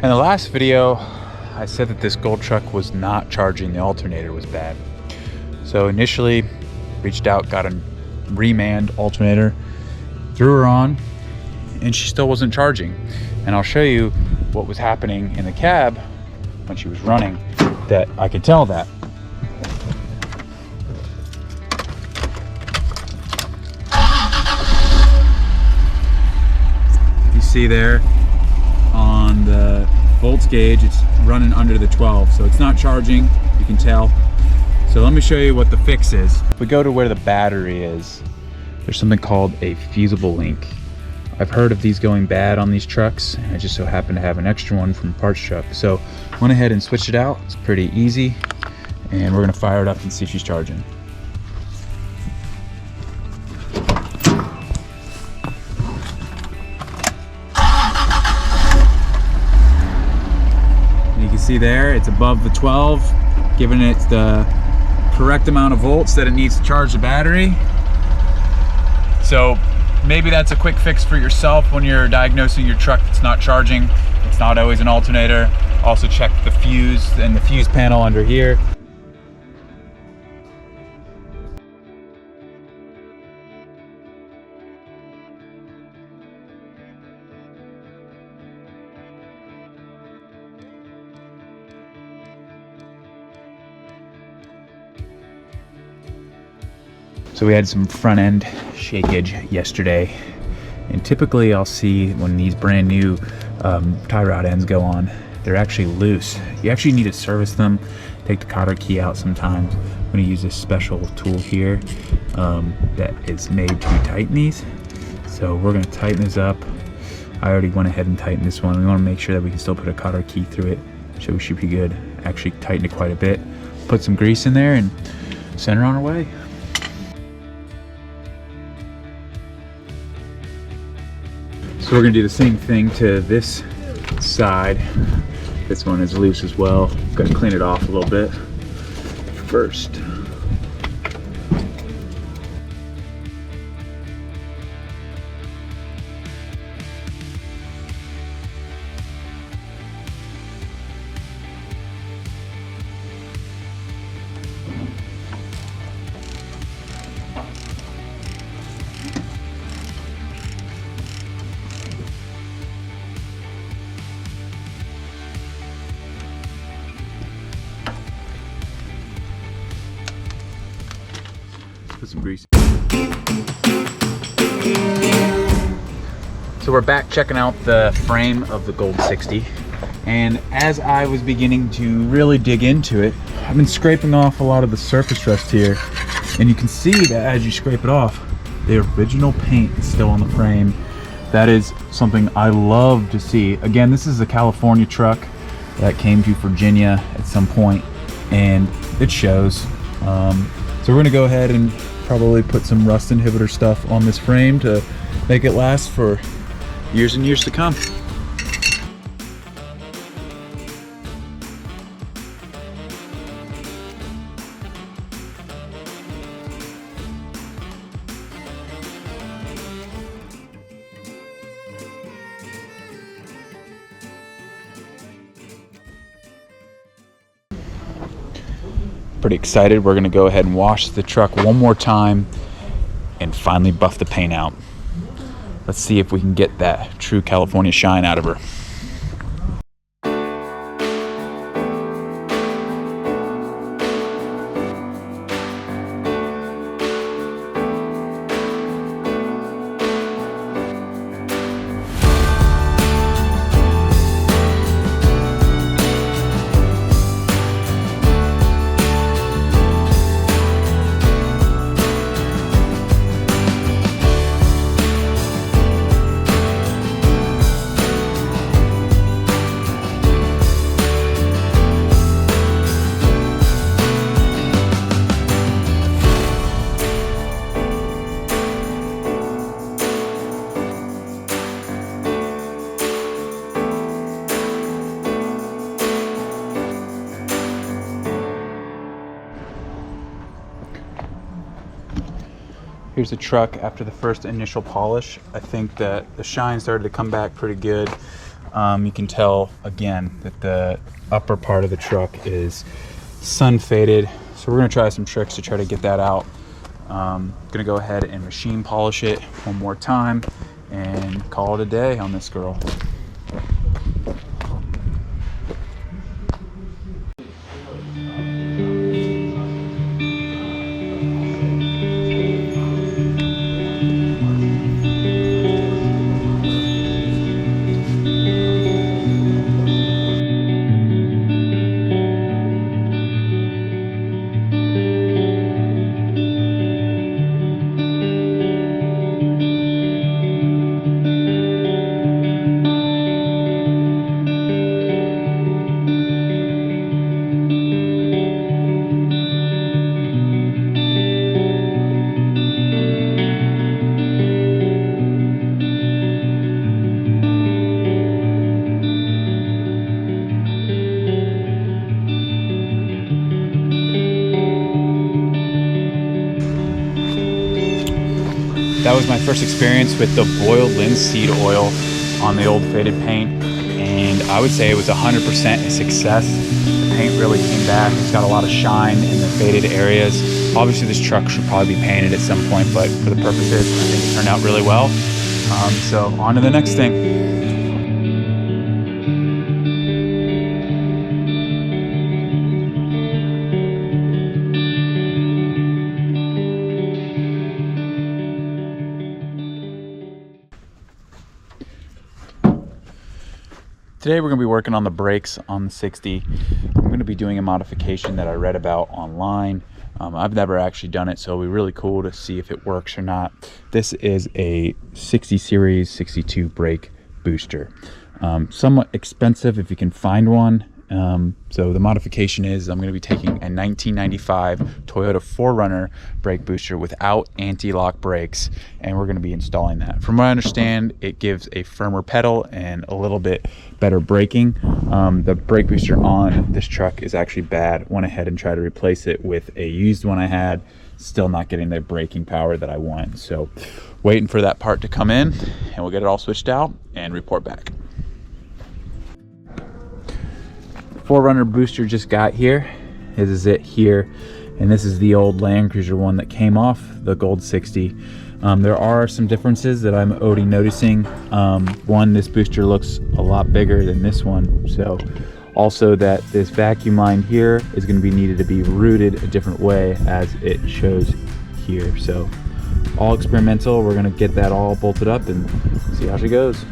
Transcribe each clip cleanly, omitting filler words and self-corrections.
In the last video, I said that this gold truck was not charging, the alternator was bad. So initially, reached out, got a remanned alternator, threw her on, and she still wasn't charging. And I'll show you what was happening in the cab when she was running, that I could tell that. You see there on the volts gauge, it's running under the 12, so it's not charging, you can tell. So let me show you what the fix is. If we go to where the battery is, there's something called a Fusible Link. I've heard of these going bad on these trucks, and I just so happen to have an extra one from a parts truck. So went ahead and switched it out. It's pretty easy, and we're gonna fire it up and see if she's charging. And you can see there, it's above the 12, giving it the correct amount of volts that it needs to charge the battery. So maybe that's a quick fix for yourself when you're diagnosing your truck that's not charging. It's not always an alternator. Also check the fuse and the fuse panel under here. So we had some front end shakeage yesterday, and typically I'll see when these brand new tie rod ends go on, they're actually loose. You actually need to service them, take the cotter key out sometimes. I'm going to use this special tool here that is made to tighten these. So we're going to tighten this up. I already went ahead and tightened this one. We want to make sure that we can still put a cotter key through it, so we should be good. Actually tightened it quite a bit. Put some grease in there and send her on her way. So we're gonna do the same thing to this side. This one is loose as well. Gotta clean it off a little bit first. Put some grease. So we're back checking out the frame of the Gold 60, and as I was beginning to really dig into it, I've been scraping off a lot of the surface rust here, and you can see that as you scrape it off, the original paint is still on the frame. That is something I love to see. Again, this is a California truck that came to Virginia at some point, and it shows. So we're gonna go ahead and probably put some rust inhibitor stuff on this frame to make it last for years and years to come. Pretty excited. We're gonna go ahead and wash the truck one more time and finally buff the paint out. Let's see if we can get that true California shine out of her. Here's the truck after the first initial polish. I think that the shine started to come back pretty good. You can tell again that the upper part of the truck is sun faded. So we're gonna try some tricks to try to get that out. Gonna go ahead and machine polish it one more time and call it a day on this girl. That was my first experience with the boiled linseed oil on the old faded paint, and I would say it was 100% a success. The paint really came back. It's got a lot of shine in the faded areas. Obviously this truck should probably be painted at some point, but for the purposes, I think it turned out really well. So on to the next thing. Today we're going to be working on the brakes on the 60. I'm going to be doing a modification that I read about online. I've never actually done it, so it'll be really cool to see if it works or not. This is a 60 series 62 brake booster. Somewhat expensive if you can find one. So the modification is I'm going to be taking a 1995 Toyota 4Runner brake booster without anti-lock brakes, and we're going to be installing that. From what I understand, it gives a firmer pedal and a little bit better braking. The brake booster on this truck is actually bad. Went ahead and tried to replace it with a used one I had. Still not getting the braking power that I want. So waiting for that part to come in, and we'll get it all switched out and report back. 4Runner booster just got here. This is it here, and this is the old Landcruiser one that came off the Gold 60. There are some differences that I'm already noticing. One, this booster looks a lot bigger than this one. So also that this vacuum line here is going to be needed to be routed a different way as it shows here. So all experimental. We're going to get that all bolted up and see how she goes.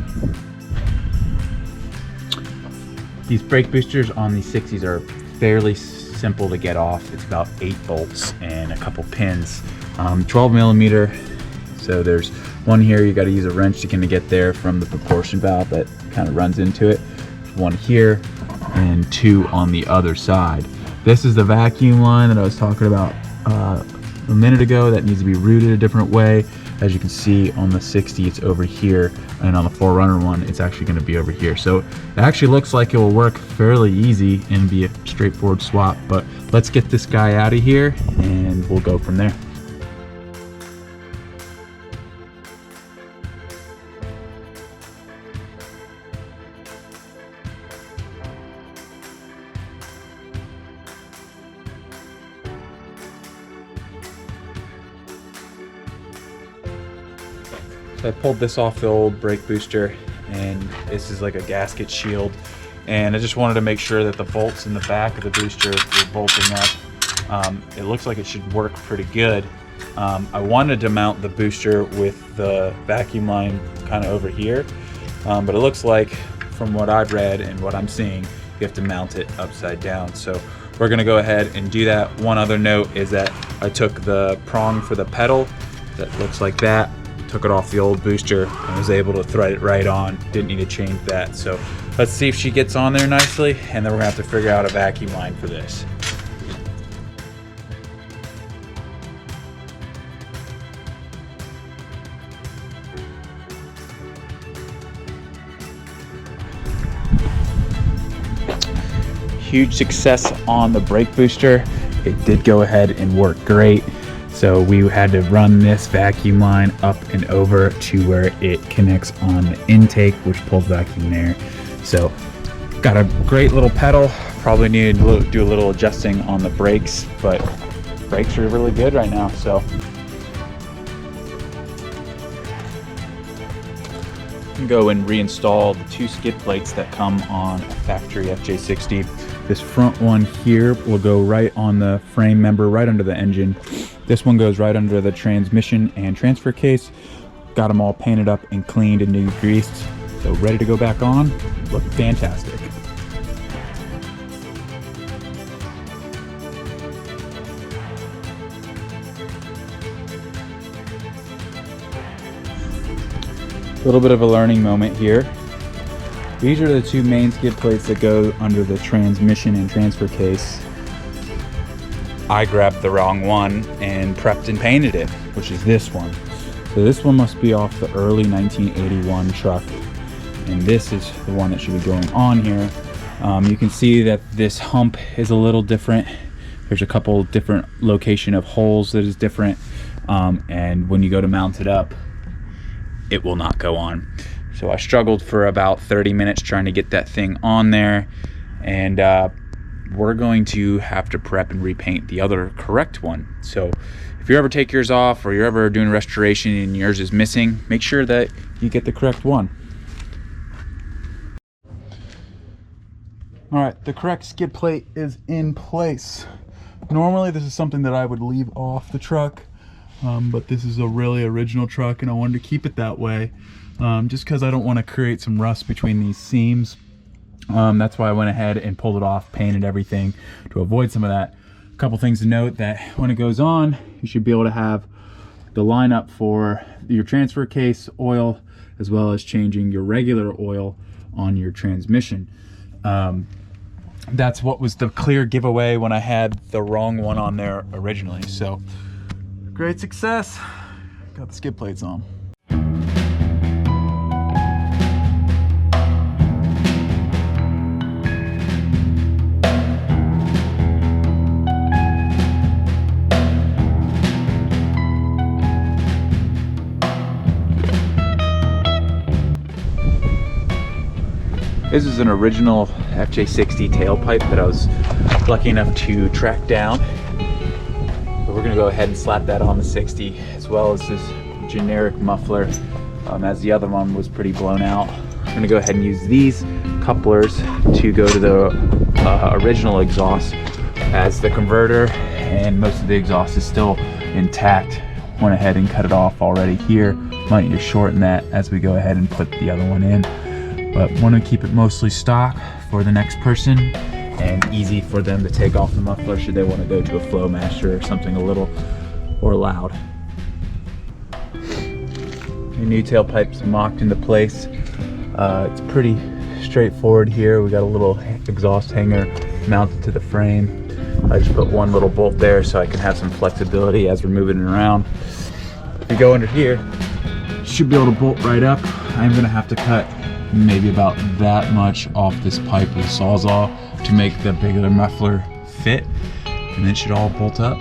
These brake boosters on these 60s are fairly simple to get off. It's about 8 bolts and a couple pins. 12 millimeter. So there's one here, you got to use a wrench to kind of get there from the proportion valve that kind of runs into it. One here and 2 on the other side. This is the vacuum line that I was talking about a minute ago that needs to be routed a different way. As you can see on the 60, it's over here, and on the 4Runner one, it's actually going to be over here. So it actually looks like it will work fairly easy and be a straightforward swap, but let's get this guy out of here and we'll go from there. So I pulled this off the old brake booster, and this is like a gasket shield, and I just wanted to make sure that the bolts in the back of the booster were bolting up. It looks like it should work pretty good. I wanted to mount the booster with the vacuum line kind of over here, but it looks like from what I've read and what I'm seeing, you have to mount it upside down. So we're going to go ahead and do that. One other note is that I took the prong for the pedal that looks like that, took it off the old booster, and was able to thread it right on. Didn't need to change that. So let's see if she gets on there nicely, and then we're gonna have to figure out a vacuum line for this. Huge success on the brake booster. It did go ahead and work great. So we had to run this vacuum line up and over to where it connects on the intake, which pulls vacuum there. So got a great little pedal. Probably need to do a little adjusting on the brakes, but brakes are really good right now. So go and reinstall the 2 skid plates that come on a factory Fj60. This front one here will go right on the frame member, right under the engine. This one goes right under the transmission and transfer case. Got them all painted up and cleaned and degreased. So ready to go back on. Look fantastic. A little bit of a learning moment here. These are the 2 main skid plates that go under the transmission and transfer case. I grabbed the wrong one and prepped and painted it, which is this one. So this one must be off the early 1981 truck, and this is the one that should be going on here. You can see that this hump is a little different. There's a couple different location of holes that is different, and when you go to mount it up, it will not go on. So I struggled for about 30 minutes trying to get that thing on there, and we're going to have to prep and repaint the other correct one. So if you ever take yours off, or you're ever doing restoration and yours is missing, make sure that you get the correct one. All right, the correct skid plate is in place. Normally this is something that I would leave off the truck, but this is a really original truck and I wanted to keep it that way, just because I don't want to create some rust between these seams. That's why I went ahead and pulled it off, painted everything to avoid some of that. A couple things to note: that when it goes on, you should be able to have the lineup for your transfer case oil, as well as changing your regular oil on your transmission. That's what was the clear giveaway when I had the wrong one on there originally. So great success. Got the skid plates on. This is an original Fj60 tailpipe that I was lucky enough to track down. But we're gonna go ahead and slap that on the 60, as well as this generic muffler, as the other one was pretty blown out. We're gonna go ahead and use these couplers to go to the original exhaust, as the converter and most of the exhaust is still intact. Went ahead and cut it off already here. Might need to shorten that as we go ahead and put the other one in. But want to keep it mostly stock for the next person, and easy for them to take off the muffler should they want to go to a flow master or something a little more loud. The new tailpipe's mocked into place. It's pretty straightforward here. We got a little exhaust hanger mounted to the frame. I just put one little bolt there so I can have some flexibility as we're moving it around. If you go under here, you should be able to bolt right up. I'm gonna have to cut maybe about that much off this pipe with a sawzall to make the bigger muffler fit, and it should all bolt up.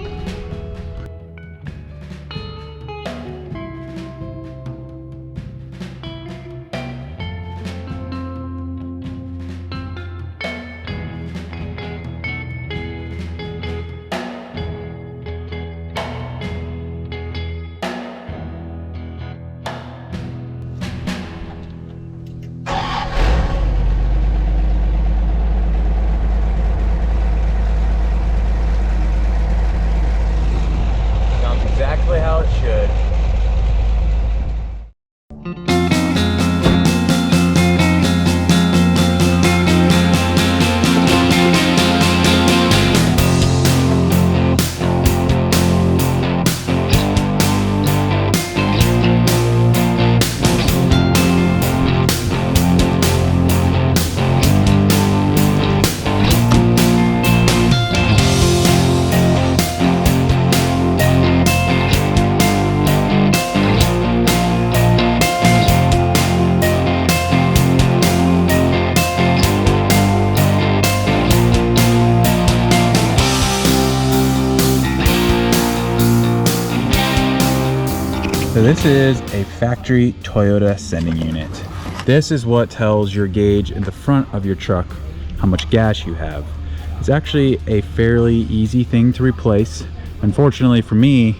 Exactly how it should. So this is a factory Toyota sending unit. This is what tells your gauge in the front of your truck how much gas you have. It's actually a fairly easy thing to replace. Unfortunately for me,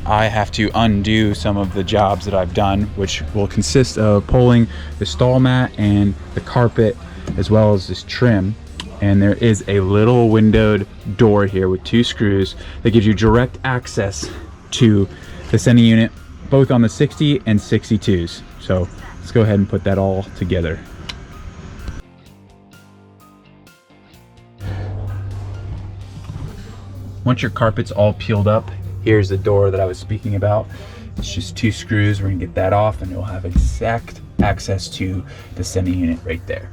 I have to undo some of the jobs that I've done, which will consist of pulling the stall mat and the carpet, as well as this trim. And there is a little windowed door here with 2 screws that gives you direct access to the sending unit, both on the 60 and 62s. So let's go ahead and put that all together. Once your carpet's all peeled up, here's the door that I was speaking about. It's just 2 screws. We're gonna get that off and you'll have exact access to the sending unit right there.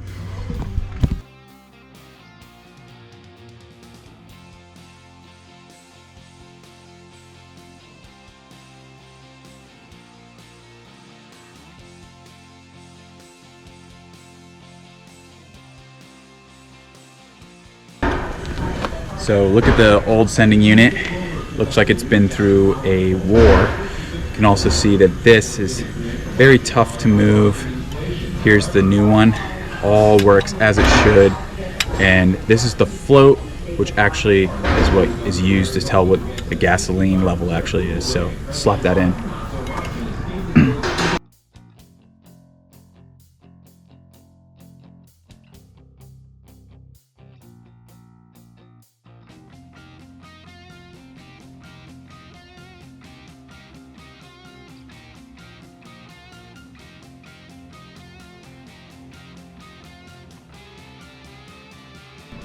So look at the old sending unit. Looks like it's been through a war. You can also see that this is very tough to move. Here's the new one. All works as it should. And this is the float, which actually is what is used to tell what the gasoline level actually is. So slap that in.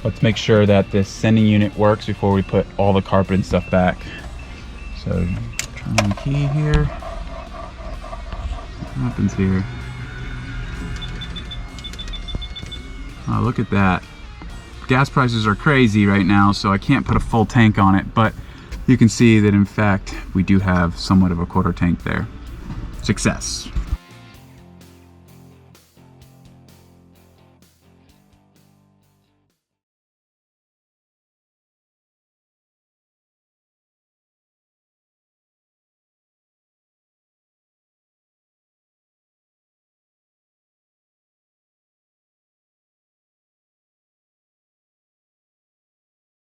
Let's make sure that this sending unit works before we put all the carpet and stuff back. So turn on the key here. What happens here? Oh, look at that. Gas prices are crazy right now, so I can't put a full tank on it, but you can see that in fact we do have somewhat of a quarter tank there. Success.